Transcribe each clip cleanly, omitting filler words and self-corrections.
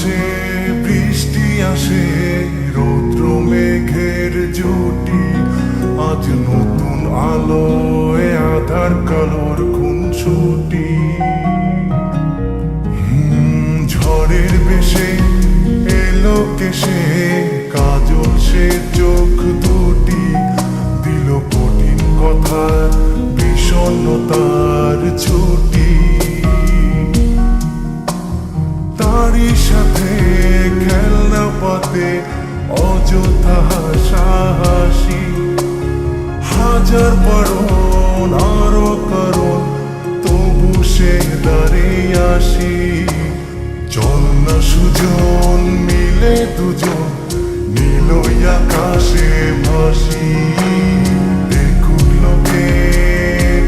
আকাশে বৃষ্টি আসে, রৌদ্র মেঘের জুটি, আজ নতুন আলোয় আধার কালোর খুনসুটি। ঝড়ের বেশে এলো কেশে, কাজল সে চোখ দুটি, দিল কঠিন কথা বিষণ্ণতার ছুটি। তারই সাথে খেলনা পাতে অযথা হাসাহাসি, হাজার বারণ আরো কারণ তবু সে দাঁড়িয়ে আসি। চল না সুজন মিলে দুজন, নীলই আকাশে ভাসি, দেখুক লোকে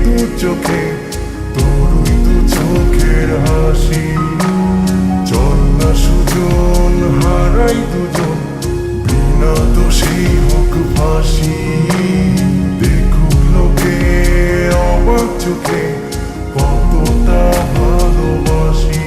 দু চোখে তোরই দু চোখের হাসি। চল না সুজন হারাই দুজন, বিনা দোষী হোক ফাঁসি, দেখুক লোকে অবাক চোখে কতটা ভালোবাসি।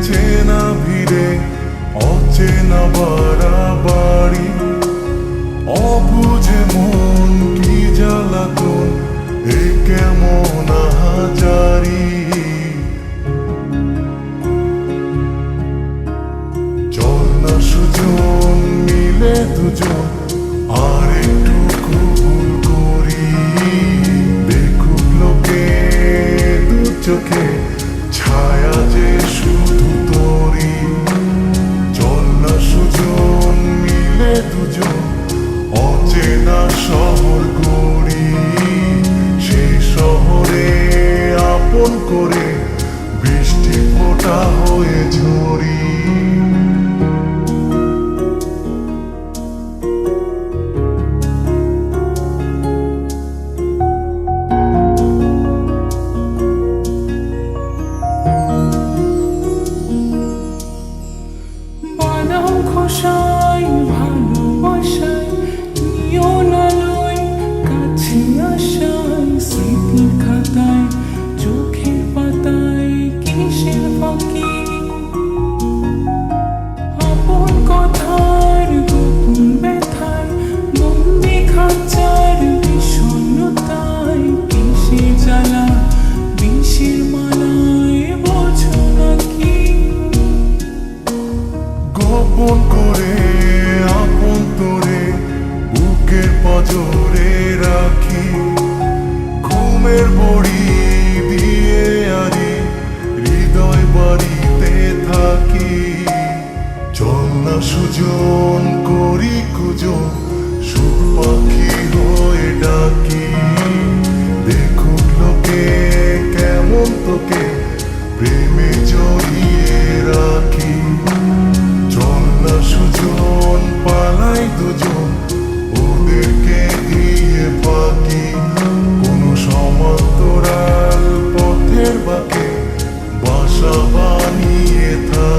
চেনা ভিড়ে অচেনা বাড়াবাড়ি, অবুঝে মন কি জ্বালাতন এ কেমন আহাজারি। চল না সুজন মিলে দুজন আর একটু কবুল করি, দেখুক লোকে দু চোখে ছায়া যে শুধু তোরি। চল না সুজন মিলে দুজন অচেনা শহর গড়ি, সেই শহরে আপন করে বৃষ্টি ফোঁটা হয়ে ঝরি। ভালোবাসায় নিয়ন আলোয় কাছে আসায়, স্মৃতির খাতায় চোখের পাতায় কিসের ফাঁকি, আপন কথার গোপন ব্যথায় বন্দি খাঁচার বিষণ্ণতায়, কিসের জ্বালা বিষের মালায় বোঝো নাকি। গোপন করে আপন তোরে বুকের পাঁজরে রাখি, ঘুমের বড়ি দিয়ে আরি হৃদয় বাড়িতে থাকি। চল না সুজন করি কুজন, সুখ পাখি হয়ে ডাকি, দেখুক লোকে কেমন তোকে প্রেমে জড়িয়ে রাখি। চল না সুজন পালাই দুজন, ওদেরকে দিয়ে ফাঁকি, কোনো সমান্তরাল পথের বাঁকে বাসা বানিয়ে থাকি।